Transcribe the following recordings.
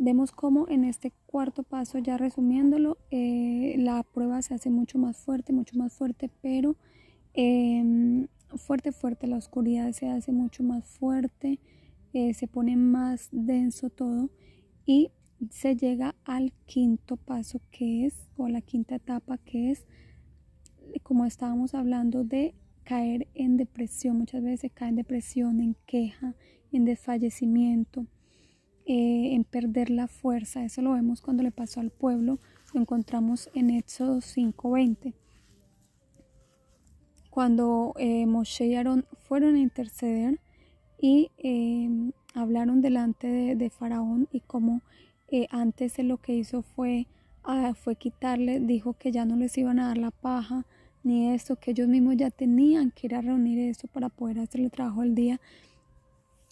Vemos cómo en este cuarto paso, ya resumiéndolo, la prueba se hace mucho más fuerte, pero fuerte, la oscuridad se hace mucho más fuerte, se pone más denso todo y se llega al quinto paso que es, o la quinta etapa que es, como estábamos hablando, de caer en depresión. Muchas veces se cae en depresión, en queja, en desfallecimiento, en perder la fuerza. Eso lo vemos cuando le pasó al pueblo, lo encontramos en Éxodo 5:20. Cuando Moshe y Aarón fueron a interceder y hablaron delante de Faraón, y como antes lo que hizo fue quitarle, dijo que ya no les iban a dar la paja ni esto, que ellos mismos ya tenían que ir a reunir esto para poder hacer el trabajo del día,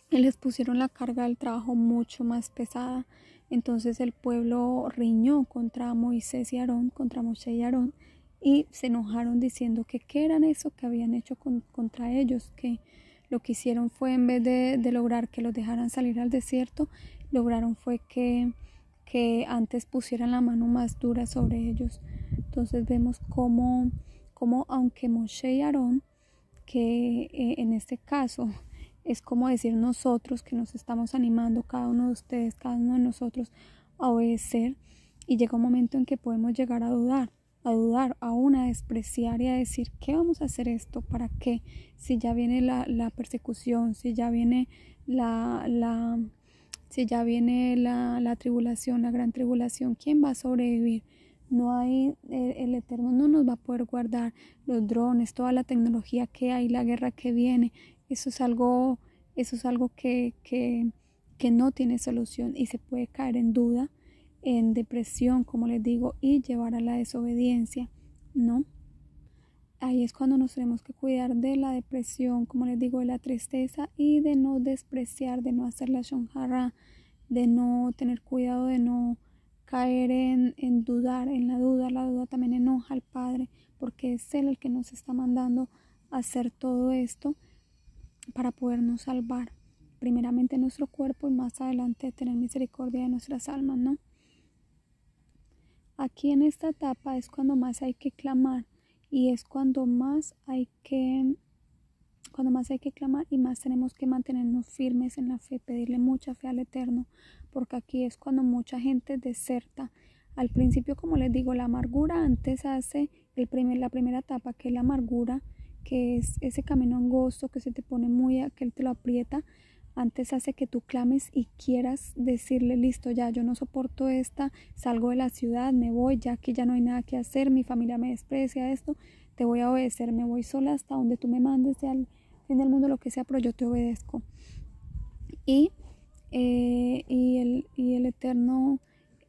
y les pusieron la carga del trabajo mucho más pesada. Entonces el pueblo riñó contra Moisés y Aarón, contra Moshe y Aarón, y se enojaron diciendo que qué eran eso que habían hecho contra ellos, que lo que hicieron fue, en vez de lograr que los dejaran salir al desierto, lograron fue que antes pusieran la mano más dura sobre ellos. Entonces vemos cómo aunque Moshe y Aarón, que en este caso es como decir nosotros, que nos estamos animando, cada uno de ustedes, cada uno de nosotros, a obedecer, y llega un momento en que podemos llegar a dudar, aún a despreciar y a decir, ¿qué vamos a hacer esto? ¿Para qué? Si ya viene la persecución, si ya viene la tribulación, la gran tribulación, ¿quién va a sobrevivir? No hay, el Eterno no nos va a poder guardar. Los drones, toda la tecnología que hay, la guerra que viene, eso es algo que no tiene solución, y se puede caer en duda, en depresión, como les digo, y llevar a la desobediencia, ¿no? Ahí es cuando nos tenemos que cuidar de la depresión, como les digo, de la tristeza, y de no despreciar, de no hacer la shon hara, de no tener cuidado, de no caer en dudar, en la duda. La duda también enoja al Padre, porque es Él el que nos está mandando a hacer todo esto para podernos salvar, primeramente nuestro cuerpo, y más adelante tener misericordia de nuestras almas, ¿no? Aquí en esta etapa es cuando más hay que clamar, y es cuando más hay que clamar, y más tenemos que mantenernos firmes en la fe, pedirle mucha fe al Eterno, porque aquí es cuando mucha gente deserta. Al principio, como les digo, la amargura antes hace la primera etapa, que es la amargura, que es ese camino angosto que se te pone que Él te lo aprieta. Antes hace que tú clames y quieras decirle, listo, ya yo no soporto salgo de la ciudad, me voy, ya que ya no hay nada que hacer, mi familia me desprecia, esto, te voy a obedecer, me voy sola hasta donde tú me mandes, sea al fin del mundo, lo que sea, pero yo te obedezco. Y el Eterno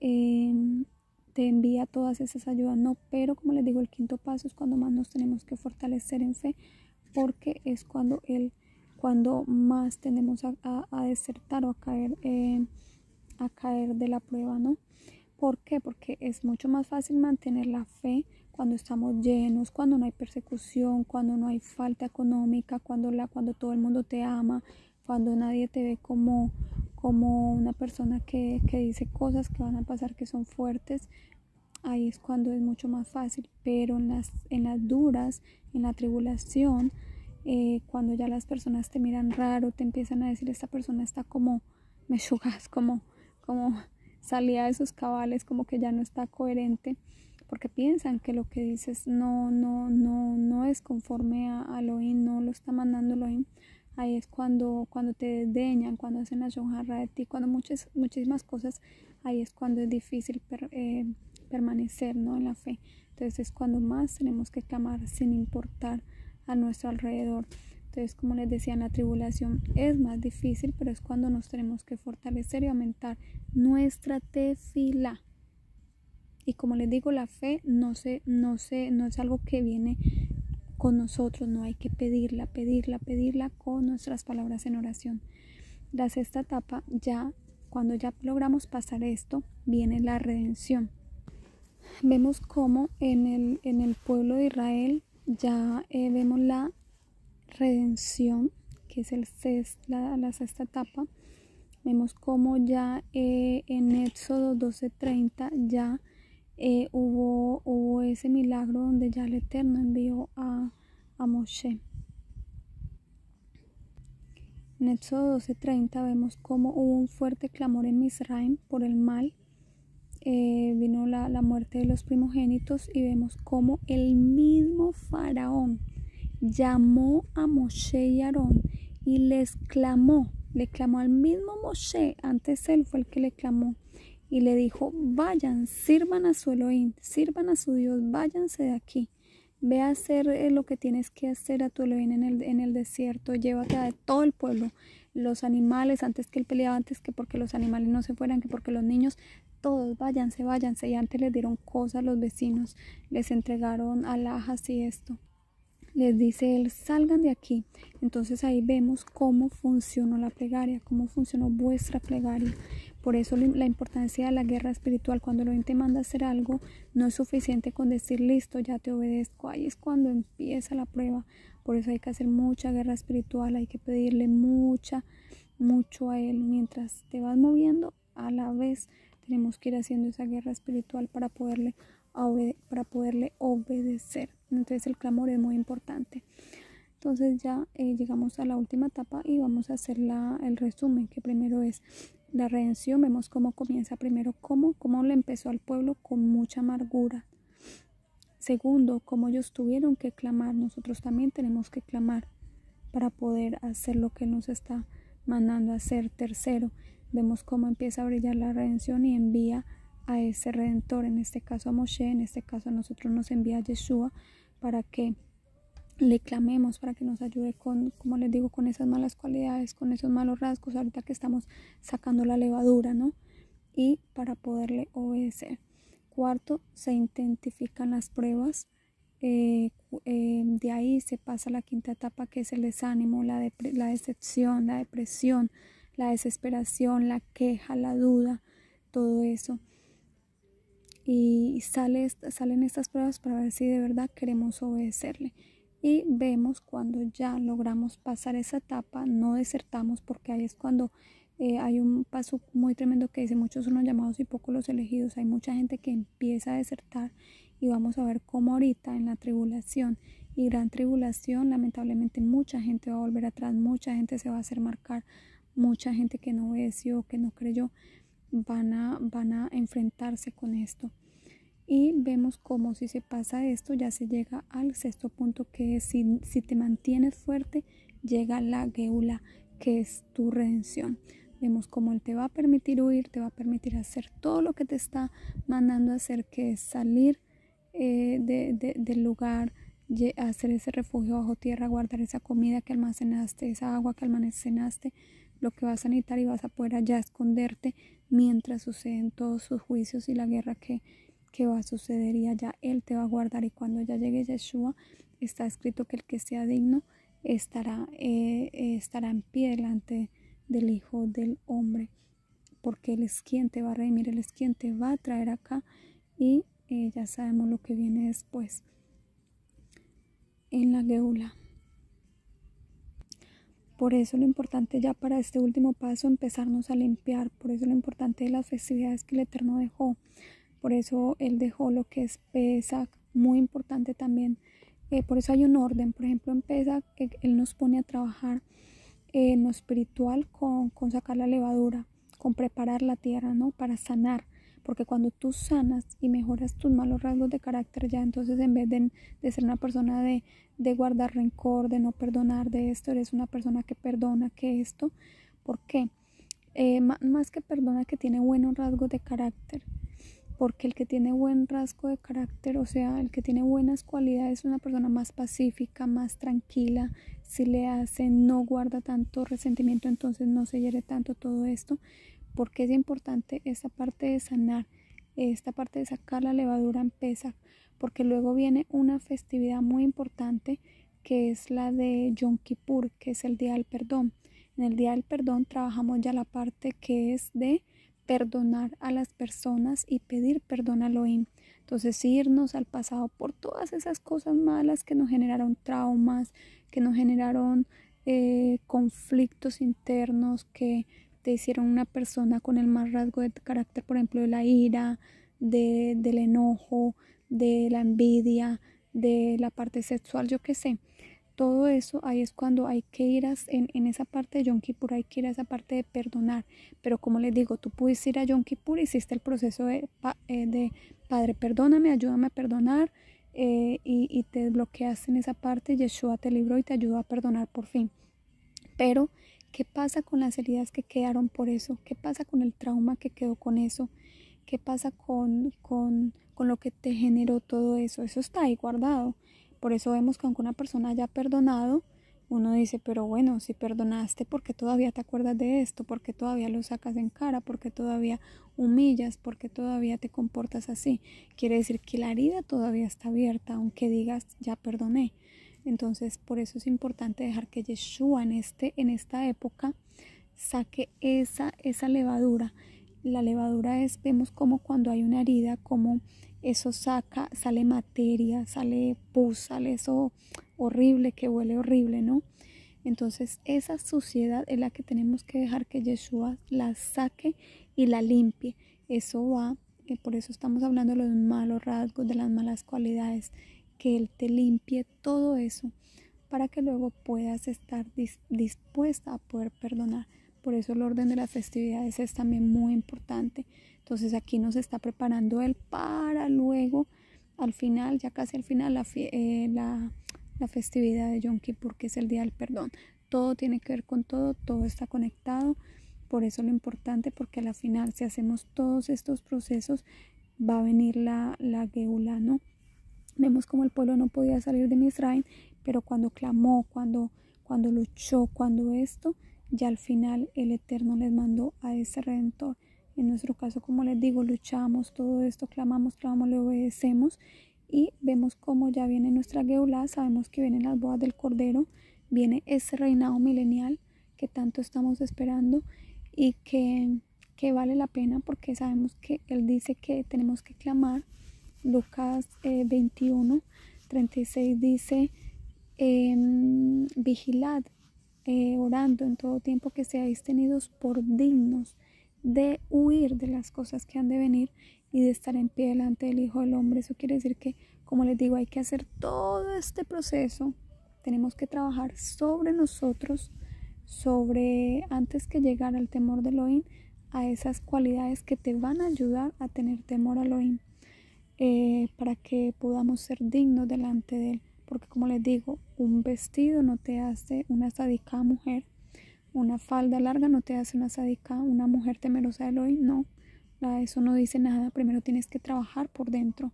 te envía todas esas ayudas, no, pero como les digo, el quinto paso es cuando más nos tenemos que fortalecer en fe, porque es cuando más tendemos a desertar, o a caer de la prueba, ¿no? ¿Por qué? Porque es mucho más fácil mantener la fe cuando estamos llenos, cuando no hay persecución, cuando no hay falta económica, cuando todo el mundo te ama, cuando nadie te ve como una persona que dice cosas que van a pasar, que son fuertes. Ahí es cuando es mucho más fácil, pero en las duras, en la tribulación, cuando ya las personas te miran raro, te empiezan a decir, esta persona está como meshugas, como salía de sus cabales, como que ya no está coherente, porque piensan que lo que dices no es conforme a Elohim, no lo está mandando Elohim. Ahí es cuando te desdeñan, cuando hacen la shon hara de ti, cuando muchísimas cosas. Ahí es cuando es difícil permanecer, ¿no?, en la fe. Entonces es cuando más tenemos que clamar, sin importar a nuestro alrededor. Entonces, como les decía, en la tribulación es más difícil, pero es cuando nos tenemos que fortalecer y aumentar nuestra tefilá. Y como les digo, la fe no es algo que viene con nosotros, no hay que pedirla con nuestras palabras en oración. Tras esta etapa, cuando ya logramos pasar esto, viene la redención. Vemos cómo en el pueblo de Israel ya vemos la redención, que es la sexta etapa. vemos como ya en Éxodo 12:30 ya hubo ese milagro donde ya el Eterno envió a Moshe. En Éxodo 12:30 vemos cómo hubo un fuerte clamor en Misraim por el mal. Vino la muerte de los primogénitos y vemos cómo el mismo faraón llamó a Moshe y Aarón y le clamó al mismo Moshe, antes él fue el que le clamó y le dijo: vayan, sirvan a su Elohim, sirvan a su Dios, váyanse de aquí, ve a hacer lo que tienes que hacer a tu Elohim en el desierto, llévate a todo el pueblo, los animales, antes que él peleaba, antes que porque los animales no se fueran, que porque los niños, todos váyanse, y antes les dieron cosas a los vecinos, les entregaron alhajas y esto. Les dice él: salgan de aquí. Entonces ahí vemos cómo funcionó la plegaria, cómo funcionó vuestra plegaria. Por eso la importancia de la guerra espiritual. Cuando Elohim te manda a hacer algo, no es suficiente con decir listo, ya te obedezco. Ahí es cuando empieza la prueba. Por eso hay que hacer mucha guerra espiritual, hay que pedirle mucho a él. Mientras te vas moviendo, a la vez tenemos que ir haciendo esa guerra espiritual para poderle obedecer. Entonces el clamor es muy importante. Entonces ya llegamos a la última etapa y vamos a hacer el resumen, que primero es la redención. Vemos cómo comienza primero, cómo le empezó al pueblo con mucha amargura. Segundo, cómo ellos tuvieron que clamar. Nosotros también tenemos que clamar para poder hacer lo que nos está mandando a hacer. Tercero, vemos cómo empieza a brillar la redención y envía a ese redentor, en este caso a Moshe, en este caso a nosotros nos envía a Yeshua para que le clamemos, para que nos ayude con, como les digo, con esas malas cualidades, con esos malos rasgos, ahorita que estamos sacando la levadura, ¿no? Y para poderle obedecer. Cuarto, se identifican las pruebas. De ahí se pasa a la quinta etapa, que es el desánimo, la decepción, la depresión, la desesperación, la queja, la duda, todo eso. Y salen estas pruebas para ver si de verdad queremos obedecerle. Y vemos cuando ya logramos pasar esa etapa, no desertamos, porque ahí es cuando hay un paso muy tremendo que dice: muchos son los llamados y pocos los elegidos. Hay mucha gente que empieza a desertar y vamos a ver cómo ahorita en la tribulación y gran tribulación, lamentablemente mucha gente va a volver atrás, mucha gente se va a hacer marcar, mucha gente que no obedeció, que no creyó, van a enfrentarse con esto. Y vemos cómo si se pasa esto ya se llega al sexto punto, que es si te mantienes fuerte, llega la geula, que es tu redención. Vemos cómo él te va a permitir huir, te va a permitir hacer todo lo que te está mandando a hacer, que es salir del lugar, hacer ese refugio bajo tierra, guardar esa comida que almacenaste, esa agua que almacenaste, lo que vas a necesitar, y vas a poder allá esconderte mientras suceden todos sus juicios y la guerra que va a suceder, y allá él te va a guardar. Y cuando ya llegue Yeshua, está escrito que el que sea digno estará en pie delante del Hijo del Hombre, porque él es quien te va a redimir, él es quien te va a traer acá, y ya sabemos lo que viene después en la geula. Por eso lo importante ya para este último paso, empezarnos a limpiar. Por eso lo importante de las festividades que el Eterno dejó. Por eso él dejó lo que es Pesach, muy importante también. Por eso hay un orden. Por ejemplo, en Pesach él nos pone a trabajar en lo espiritual con sacar la levadura, con preparar la tierra, ¿no? Para sanar. Porque cuando tú sanas y mejoras tus malos rasgos de carácter, ya entonces en vez de ser una persona de guardar rencor, de no perdonar, de esto, eres una persona que perdona, que esto. ¿Por qué? Más que perdona, que tiene buenos rasgos de carácter. Porque el que tiene buen rasgo de carácter, o sea, el que tiene buenas cualidades, es una persona más pacífica, más tranquila. Si le hacen, no guarda tanto resentimiento, entonces no se hiere tanto todo esto. Porque es importante esta parte de sanar, esta parte de sacar la levadura en Pesach, porque luego viene una festividad muy importante, que es la de Yom Kippur, que es el Día del Perdón. En el Día del Perdón trabajamos ya la parte que es de perdonar a las personas y pedir perdón a Elohim. Entonces irnos al pasado por todas esas cosas malas que nos generaron traumas, que nos generaron conflictos internos, que te hicieron una persona con el más rasgo de carácter, por ejemplo, de la ira, del enojo, de la envidia, de la parte sexual, yo qué sé. Todo eso, ahí es cuando hay que ir en esa parte de Yom Kippur, hay que ir a esa parte de perdonar. Pero como les digo, tú pudiste ir a Yom Kippur, hiciste el proceso de Padre, perdóname, ayúdame a perdonar, y te desbloqueaste en esa parte. Yeshua te libró y te ayudó a perdonar por fin. Pero, ¿qué pasa con las heridas que quedaron por eso? ¿Qué pasa con el trauma que quedó con eso? ¿Qué pasa con lo que te generó todo eso? Eso está ahí guardado. Por eso vemos que aunque una persona haya perdonado, uno dice, pero bueno, si perdonaste, ¿por qué todavía te acuerdas de esto? ¿Por qué todavía lo sacas en cara? ¿Por qué todavía humillas? ¿Por qué todavía te comportas así? Quiere decir que la herida todavía está abierta, aunque digas, ya perdoné. Entonces, por eso es importante dejar que Yeshua en esta época saque esa levadura. La levadura es, vemos como cuando hay una herida, como eso sale materia, sale pus, sale eso horrible, que huele horrible, ¿no? Entonces esa suciedad es la que tenemos que dejar que Yeshua la saque y la limpie. Eso va, por eso estamos hablando de los malos rasgos, de las malas cualidades, que Él te limpie todo eso para que luego puedas estar dispuesta a poder perdonar. Por eso el orden de las festividades es también muy importante. Entonces aquí nos está preparando Él para luego, al final, ya casi al final, la festividad de Yom Kippur, que es el día del perdón. Todo tiene que ver con todo, todo está conectado. Por eso lo importante, porque a la final, si hacemos todos estos procesos, va a venir la Geulá, ¿no? Vemos como el pueblo no podía salir de Misraim, pero cuando clamó, cuando luchó, cuando esto, ya al final el Eterno les mandó a ese Redentor. En nuestro caso, como les digo, luchamos todo esto, clamamos, le obedecemos y vemos cómo ya viene nuestra Geulá. Sabemos que vienen las bodas del Cordero, viene ese reinado milenial que tanto estamos esperando y que vale la pena, porque sabemos que Él dice que tenemos que clamar. Lucas 21, 36 dice, vigilad, orando en todo tiempo, que seáis tenidos por dignos de huir de las cosas que han de venir y de estar en pie delante del Hijo del Hombre. Eso quiere decir que, como les digo, hay que hacer todo este proceso. Tenemos que trabajar sobre nosotros, antes que llegar al temor de Elohim, a esas cualidades que te van a ayudar a tener temor a Elohim. Para que podamos ser dignos delante de Él, porque como les digo, un vestido no te hace una sadicá mujer, una falda larga no te hace una sadicá, una mujer temerosa de Elohim, no, eso no dice nada. Primero tienes que trabajar por dentro.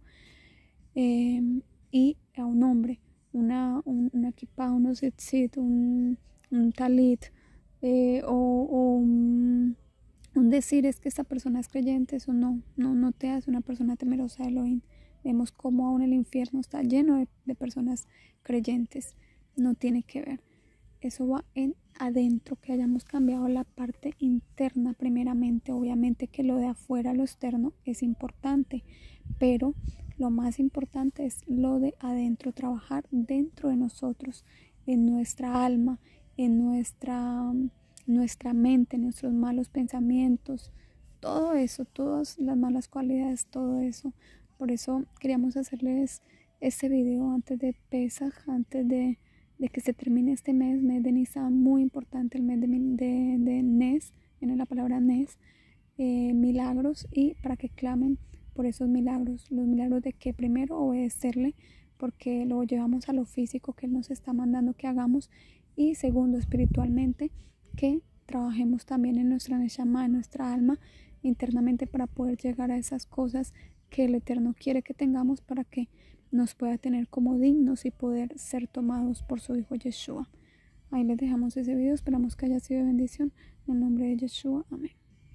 Y a un hombre, una kipá, unos tzitzit, un talit, o un decir es que esta persona es creyente, eso no te hace una persona temerosa de Elohim. Vemos cómo aún el infierno está lleno de personas creyentes. No tiene que ver. Eso va en adentro, que hayamos cambiado la parte interna primeramente. Obviamente que lo de afuera, lo externo, es importante, pero lo más importante es lo de adentro, trabajar dentro de nosotros, en nuestra alma, en nuestra mente, nuestros malos pensamientos, todo eso, todas las malas cualidades, todo eso. Por eso queríamos hacerles este video antes de Pesaj, antes de que se termine este mes de Nisan, muy importante, el mes de Nes, viene la palabra Nes, milagros, y para que clamen por esos milagros, los milagros de que primero obedecerle, porque lo llevamos a lo físico que Él nos está mandando que hagamos, y segundo, espiritualmente, que trabajemos también en nuestra neshama, en nuestra alma, internamente, para poder llegar a esas cosas que el Eterno quiere que tengamos, para que nos pueda tener como dignos y poder ser tomados por su Hijo Yeshua. Ahí les dejamos ese video, esperamos que haya sido de bendición. En el nombre de Yeshua, amén.